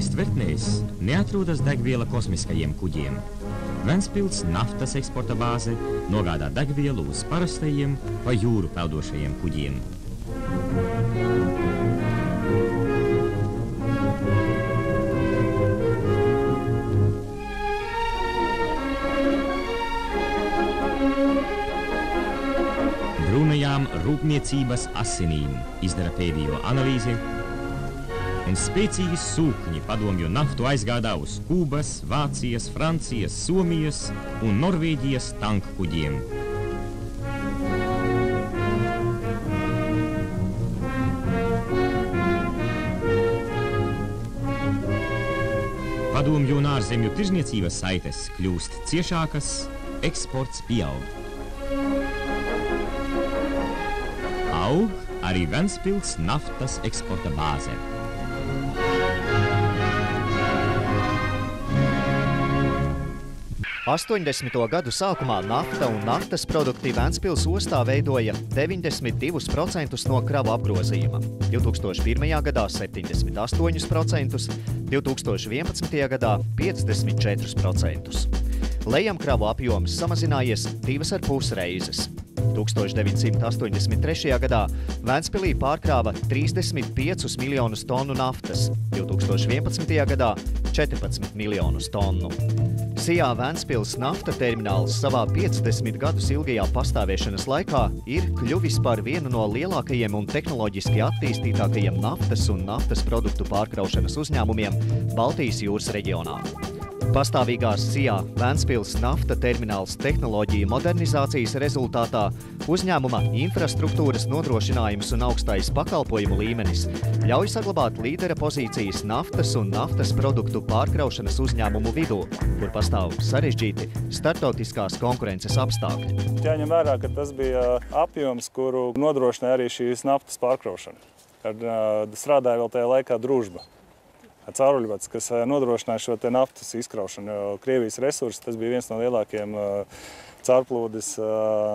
Aiz tvertnēs neatrodas degviela kosmiskajiem kuģiem. Ventspils naftas eksporta bāze nogādā degvielu uz parastajiem pa jūru peldošajiem kuģiem. Brūnajām rūpniecības asinīm izdara pēdējo analīzi, un spēcīgi sūkņi padomju naftu aizgādā uz Kūbas, Vācijas, Francijas, Somijas un Norvēģijas tankkuģiem. Padomju un ārzemju tirzniecības saites kļūst ciešākas, eksports pieaug. Aug arī Ventspils naftas eksporta bāze. Astoņdesmito gadu sākumā nafta un naftas produkti Ventspils ostā veidoja 92% no kravu apgrozījuma, 2001. gadā 78%, 2011. gadā 54%. Lejamkravu apjoms samazinājies 2,5 reizes. 1983. gadā Ventspilī pārkrāva 35 miljonus tonu naftas, 2011. gadā 14 miljonus tonu. Sijā Ventspils nafta termināls savā 50 gadus ilgajā pastāvēšanas laikā ir kļuvis par vienu no lielākajiem un tehnoloģiski attīstītākajiem naftas un naftas produktu pārkraušanas uzņēmumiem Baltijas jūras reģionā. Pastāvīgās Sijā Ventspils nafta termināls tehnoloģiju modernizācijas rezultātā uzņēmuma infrastruktūras nodrošinājums un augstais pakalpojumu līmenis ļauj saglabāt līdera pozīcijas naftas un naftas produktu pārkraušanas uzņēmumu vidū, kur pastāv sarežģīti starptautiskās konkurences apstākļi. Jāņem vērā, ka tas bija apjoms, kuru nodrošināja arī šīs naftas pārkraušana. Kad strādāja vēl tajā laikā Družba. Cauruļvads, kas nodrošināja šo te naftas izkraušanu, jo Krievijas resursi, tas bija viens no lielākiem caurplūdes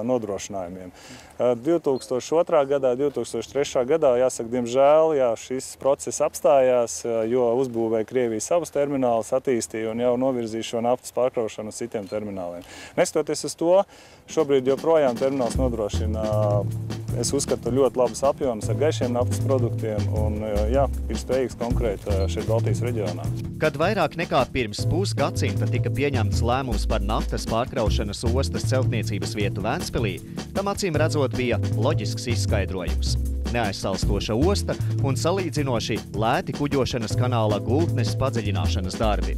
nodrošinājumiem. 2002. gadā, 2003. gadā, jāsaka, diemžēl, šis process apstājās, jo uzbūvēja Krievija savus terminālus, attīstīja un jau novirzīja šo naftas pārkraušanu uz citiem termināliem. Neskatoties uz to, šobrīd joprojām termināls nodrošina, es uzskatu, ļoti labas apjomas ar gaišiem naftas produktiem un, ir spējīgs konkurēt šeit Baltijas reģionā. Kad vairāk nekā pirms pusgadsimta tika pieņemts lēmums par naftas pārkraušanas ostas celtniecības vietu Ventspilī, tam acīm redzot bija loģisks izskaidrojums. Neaizsalstoša osta un salīdzinoši lēti kuģošanas kanāla gultnes padziļināšanas darbi.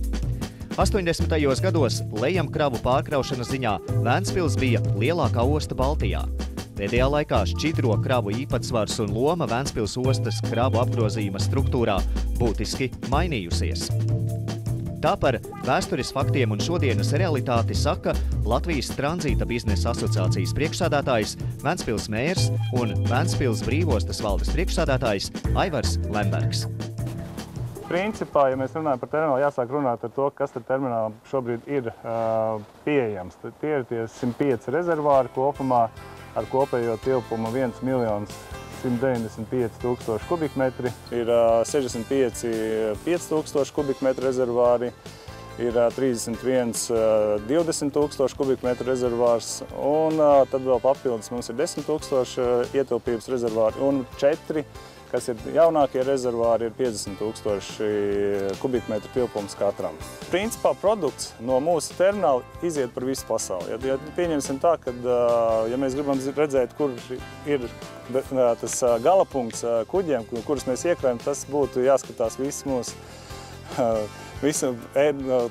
80. gados lejamkravu pārkraušanas ziņā Ventspils bija lielākā osta Baltijā. Pēdējā laikā šķidro kravu īpatsvars un loma Ventspils ostas kravu apgrozījuma struktūrā būtiski mainījusies. Tā par vēstures faktiem un šodienas realitāti saka Latvijas tranzīta biznesa asociācijas priekšsēdētājs, Ventspils mērs un Ventspils brīvostas valdes priekšsēdētājs Aivars Lembergs. Principā, ja mēs runājam par terminālu, jāsāk runāt ar to, kas tad terminālam šobrīd ir pieejams. Tie ir tie 105 rezervāri kopumā ar kopējo tilpumu 1 195 000 kubikmetri. Ir 65 5000 kubikmetru rezervāri, ir 31 20 000 kubikmetru rezervārs, un tad vēl papildus mums ir 10 000 ietilpības rezervāri un 4, kas ir jaunākie rezervāri, ir 50 000 kubikmetru tilpums katram. Principā produkts no mūsu termināla iziet par visu pasauli. Ja pieņemsim tā, ka, ja mēs gribam redzēt, kur ir tas galapunkts kuģiem, kurus mēs iekrājam, tas būtu jāskatās visu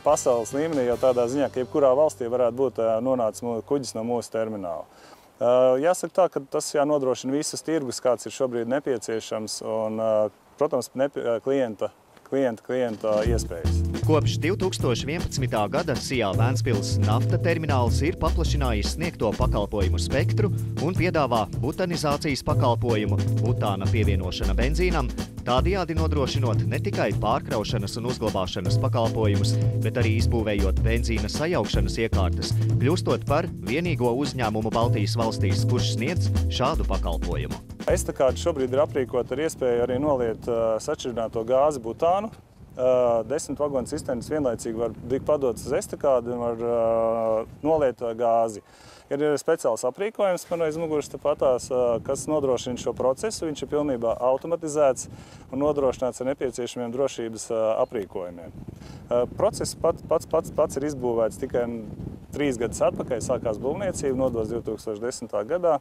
pasaules līmenī, jau tādā ziņā, ka jebkurā valstī varētu būt nonācis kuģis no mūsu termināla. Jāsaka tā, ka tas jānodrošina visas tirgus, kāds ir šobrīd nepieciešams un, protams, klienta iespējas. Kopš 2011. gada Sijā Ventspils nafta termināls ir paplašinājis sniegto pakalpojumu spektru un piedāvā butanizācijas pakalpojumu, butāna pievienošana benzīnam, tādējādi nodrošinot ne tikai pārkraušanas un uzglabāšanas pakalpojumus, bet arī izbūvējot benzīna sajaukšanas iekārtas, kļūstot par vienīgo uzņēmumu Baltijas valstīs, kurš sniedz šādu pakalpojumu. Estakārte šobrīd ir aprīkota ar iespēju arī noliet sašķidrināto gāzi butānu, 10 vagonu cisternas vienlaicīgi var tikt padotas uz estakādi un var noliet gāzi. Ir speciāls aprīkojums man aiz muguras tepatās, kas nodrošina šo procesu. Viņš ir pilnībā automatizēts un nodrošināts ar nepieciešamiem drošības aprīkojumiem. Process pats ir izbūvēts tikai 3 gadus atpakaļ, sākās būvniecība, nodos 2010. gadā.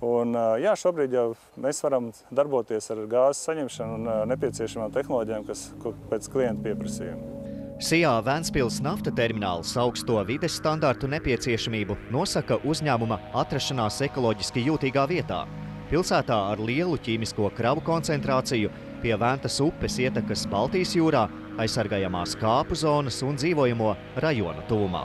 Un, jā, šobrīd jau mēs varam darboties ar gāzes saņemšanu un nepieciešamām tehnoloģijām, kas pēc klienta pieprasījuma. SIA Ventspils nafta termināls augsto vides standartu nepieciešamību nosaka uzņēmuma atrašanās ekoloģiski jūtīgā vietā. Pilsētā ar lielu ķīmisko kravu koncentrāciju pie Ventas upes ietekas Baltijas jūrā, aizsargājamās kāpu zonas un dzīvojamo rajonu tuvumā.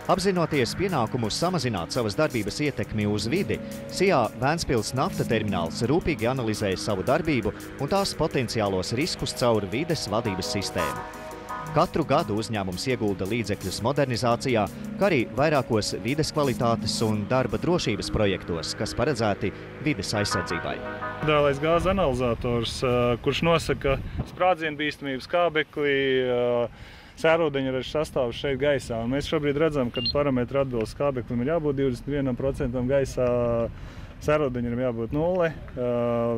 Apzinoties pienākumu samazināt savas darbības ietekmi uz vidi, SIA Ventspils nafta termināls rūpīgi analizē savu darbību un tās potenciālos riskus caur vides vadības sistēmu. Katru gadu uzņēmums iegulda līdzekļus modernizācijā, kā arī vairākos vides kvalitātes un darba drošības projektos, kas paredzēti vides aizsardzībai. Ideālais gāzes analizators, kurš nosaka sprādzienu bīstamību, skābekli, sērūdeņraža sastāvus šeit gaisā. Un mēs šobrīd redzam, ka parametri atbilst skābeklim ir jābūt 21% gaisā, sērūdeņam ir jābūt 0,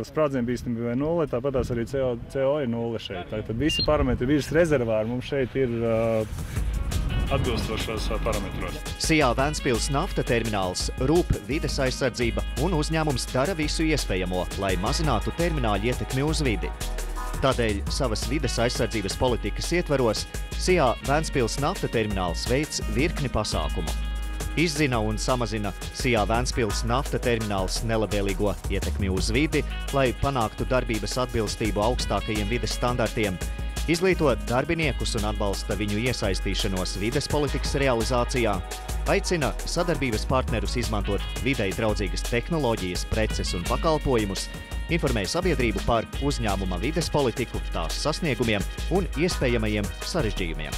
sprādzienu bīstamībai 0, tāpatās arī CO ir 0 šeit. Tātad visi parametri virs rezervāri mums šeit ir atbilstošos parametros. SIA Ventspils nafta termināls rūp vides aizsardzība un uzņēmums dara visu iespējamo, lai mazinātu termināļu ietekmi uz vidi. Tādēļ savas vides aizsardzības politikas ietvaros SIA Ventspils nafta termināls veic virkni pasākumu. Izzina un samazina SIA Ventspils nafta termināls nelabvēlīgo ietekmi uz vidi, lai panāktu darbības atbilstību augstākajiem vides standartiem, izglīto darbiniekus un atbalsta viņu iesaistīšanos vides politikas realizācijā, aicina sadarbības partnerus izmantot videi draudzīgas tehnoloģijas, preces un pakalpojumus, informē sabiedrību par uzņēmuma vides politiku, tās sasniegumiem un iespējamajiem sarežģījumiem.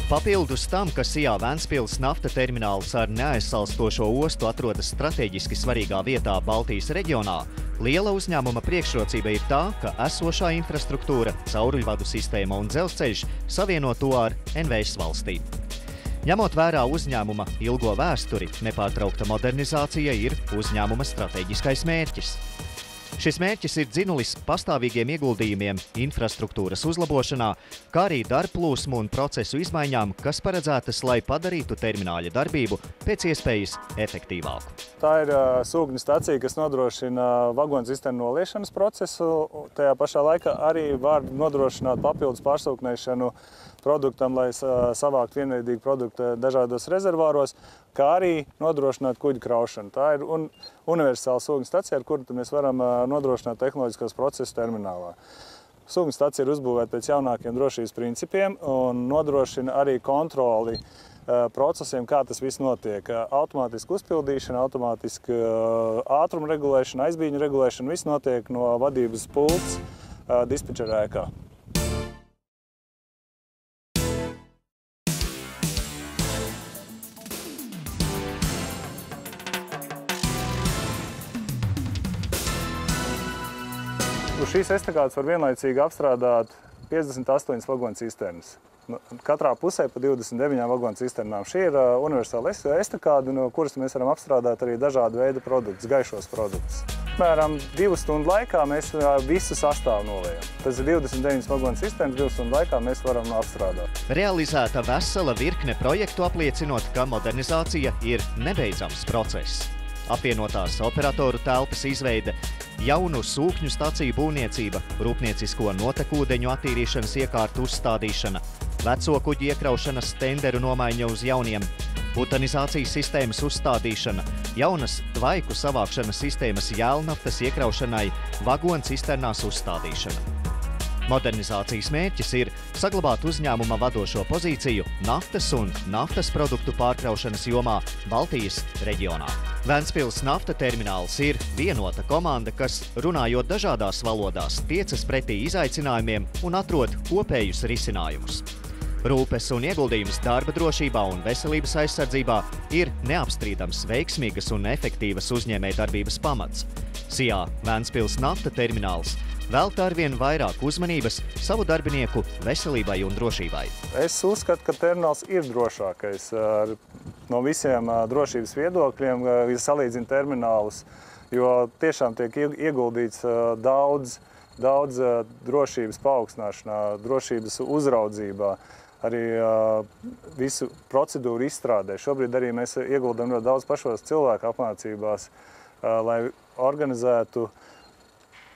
Papildus tam, ka SIA Ventspils nafta termināls ar neaizsalstošo ostu atrodas strateģiski svarīgā vietā Baltijas reģionā, liela uzņēmuma priekšrocība ir tā, ka esošā infrastruktūra, cauruļvadu sistēma un dzelzceļš savieno to ar NVS valstī. Ņemot vērā uzņēmuma ilgo vēsturi, nepārtraukta modernizācija ir uzņēmuma strateģiskais mērķis. Šis mērķis ir dzinulis pastāvīgiem ieguldījumiem infrastruktūras uzlabošanā, kā arī darbplūsmu un procesu izmaiņām, kas paredzētas, lai padarītu termināļa darbību pēc iespējas efektīvāku. Tā ir sūkņu stacija, kas nodrošina vagonu cisternu noliešanas procesu. Tajā pašā laikā arī var nodrošināt papildus pārsūknēšanu produktam, lai savākt vienveidīgu produktu dažādos rezervāros, kā arī nodrošināt kuģu kraušanu. Tā ir universāla sūkņu stacija, ar kuru mēs varam nodrošināt tehnoloģiskos procesus terminālā. Sūkņu stacija ir uzbūvēta pēc jaunākiem drošības principiem un nodrošina arī kontroli procesiem, kā tas viss notiek. Automātiska uzpildīšana, automātiska ātruma regulēšana, aizbīņu regulēšana, viss notiek no vadības pults dispečera ēkā. Uz šīs estakādes var vienlaicīgi apstrādāt 58 vagonu cisternas. Katrā pusē pa 29 vagonu cisternām. Šī ir universāla estakāde, no kuras mēs varam apstrādāt arī dažādu veidu produktus, gaišos produktus. Apmēram 2 stundu laikā mēs visu sastāvu noliejam. Tas ir 29 vagonu cisternas, 2 stundu laikā mēs varam apstrādāt. Realizēta vesela virkne projektu apliecinot, ka modernizācija ir nebeidzams process. Apvienotās operatoru telpas izveide, jaunu sūkņu staciju būvniecība, rūpniecisko notekūdeņu attīrīšanas iekārtu uzstādīšana, veco kuģu iekraušanas tenderu nomaiņa uz jauniem, butanizācijas sistēmas uzstādīšana, jaunas tvaiku savākšanas sistēmas jēlnaftas iekraušanai, vagonu cisternās uzstādīšana. Modernizācijas mērķis ir saglabāt uzņēmuma vadošo pozīciju naftas un naftas produktu pārkraušanas jomā Baltijas reģionā. Ventspils nafta termināls ir vienota komanda, kas, runājot dažādās valodās, tiecas pretī izaicinājumiem un atrod kopējus risinājumus. Rūpes un ieguldījums darba drošībā un veselības aizsardzībā ir neapstrīdams veiksmīgas un efektīvas uzņēmējdarbības pamats. Sijā Ventspils nafta termināls velta arvien vairāk uzmanības savu darbinieku veselībai un drošībai. Es uzskatu, ka termināls ir drošākais no visiem drošības viedokļiem, ja salīdzina terminālus, jo tiešām tiek ieguldīts daudz drošības paaugstināšanā, drošības uzraudzībā, arī visu procedūru izstrādē. Šobrīd arī mēs ieguldam ļoti daudz pašos cilvēku apmācībās, lai organizētu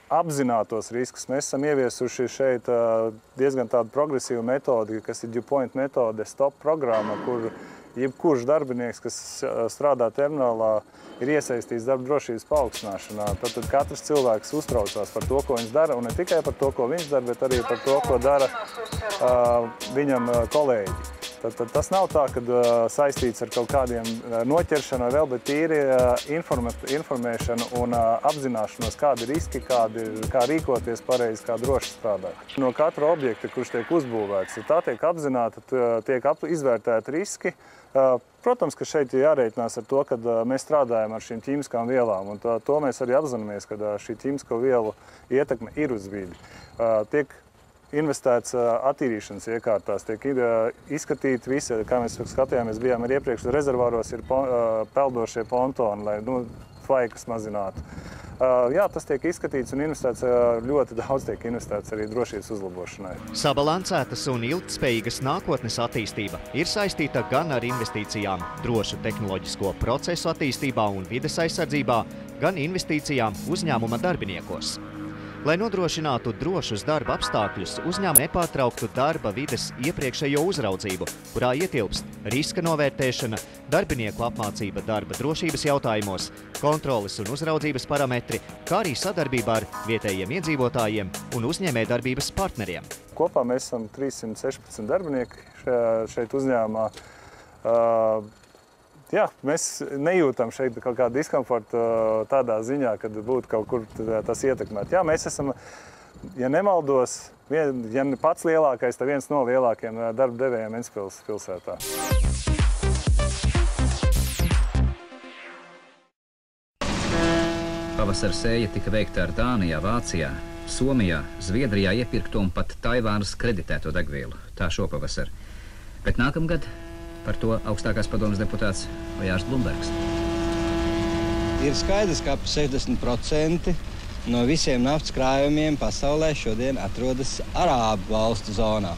apzinātos riskus. Mēs esam ieviesuši šeit diezgan tādu progresīvu metodi, kas ir DuPont metode, stop programma, kur jebkurš darbinieks, kas strādā terminālā, ir iesaistīts darba drošības paaugstināšanā. Tad katrs cilvēks uztraucās par to, ko viņš dara, un ne tikai par to, ko viņš dara, bet arī par to, ko dara viņam kolēģi. Tad tas nav tā, ka saistīts ar kaut kādiem noķeršanu vai vēl, bet tīri informēšana un apzināšanos, kādi riski, kā rīkoties pareizi, kā droši strādāt. No katra objekta, kurš tiek uzbūvēts, tā tiek apzināta, tiek izvērtēti riski. Protams, ka šeit ir jārēķinās ar to, ka mēs strādājam ar šīm ķīmiskām vielām, un to mēs arī apzināmies, ka šī ķīmisko vielu ietekme ir uz vidi. Tiek investēts attīrīšanas iekārtās, tiek izskatīti visi, kā mēs skatījāmies, bijām arī iepriekš rezervāros, ir peldošie pontoni, lai tvaikas mazinātu. Jā, tas tiek izskatīts un investēts, ļoti daudz tiek investēts arī drošības uzlabošanai. Sabalansētas un ilgtspējīgas nākotnes attīstība ir saistīta gan ar investīcijām drošu tehnoloģisko procesu attīstībā un vides aizsardzībā, gan investīcijām uzņēmuma darbiniekos. Lai nodrošinātu drošus darba apstākļus, uzņēmumi nepārtrauktu darba vides iepriekšējo uzraudzību, kurā ietilpst riska novērtēšana, darbinieku apmācība darba drošības jautājumos, kontroles un uzraudzības parametri, kā arī sadarbība ar vietējiem iedzīvotājiem un uzņēmējdarbības partneriem. Kopā mēs esam 316 darbinieki šeit uzņēmumā. Jā, mēs nejūtam šeit kaut kādu diskomfortu tādā ziņā, kad būtu kaut kur tas ietekmēt. Jā, mēs esam, ja nemaldos, ja pats lielākais, tad viens no lielākajiem darba devējiem Ventspils pilsētā. Pavasara sēja tika veikta ar Dānijā, Vācijā, Somijā, Zviedrijā iepirkto un pat Taivānas kreditēto degvielu. Tā šopavasar. Bet nākamgad par to augstākās padomes deputāts Vajārs Blumbergs. Ir skaidrs, ka ap 60% no visiem naftas krājumiem pasaulē šodien atrodas Arābu valstu zonā.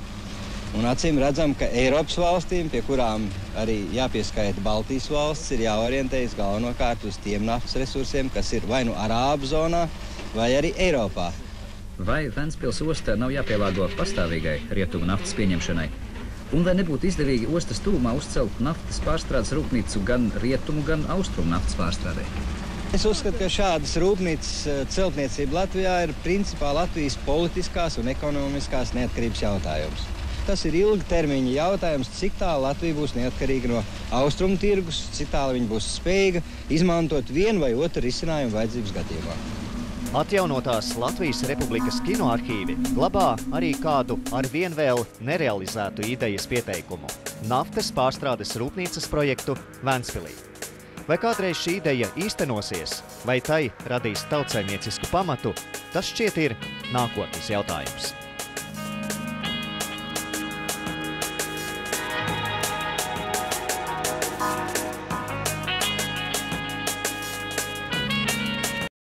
Un acīm redzam, ka Eiropas valstīm, pie kurām arī jāpieskaita Baltijas valsts, ir jāorientējas galvenokārt uz tiem naftas resursiem, kas ir vai nu Arābu zonā, vai arī Eiropā. Vai Ventspils ostā nav jāpielāgo pastāvīgai rietumu naftas pieņemšanai? Un vai nebūtu izdevīgi ostas tūmā uzcelt naftas pārstrādes rūpnīcu gan rietumu, gan austrumu naftas pārstrādē? Es uzskatu, ka šādas rūpnīcas celtniecība Latvijā ir principā Latvijas politiskās un ekonomiskās neatkarības jautājums. Tas ir ilgtermiņa jautājums, cik tālu Latvija būs neatkarīga no austrumu tirgus, cik tālu viņa būs spējīga izmantot vienu vai otru risinājumu vajadzības gadījumā. Atjaunotās Latvijas Republikas kinoarhīvi glabā arī kādu arvien vēl nerealizētu idejas pieteikumu – naftas pārstrādes rūpnīcas projektu Ventspilī. Vai kādreiz šī ideja īstenosies, vai tai radīs tautsaimniecisku pamatu, tas šķiet ir nākotnes jautājums.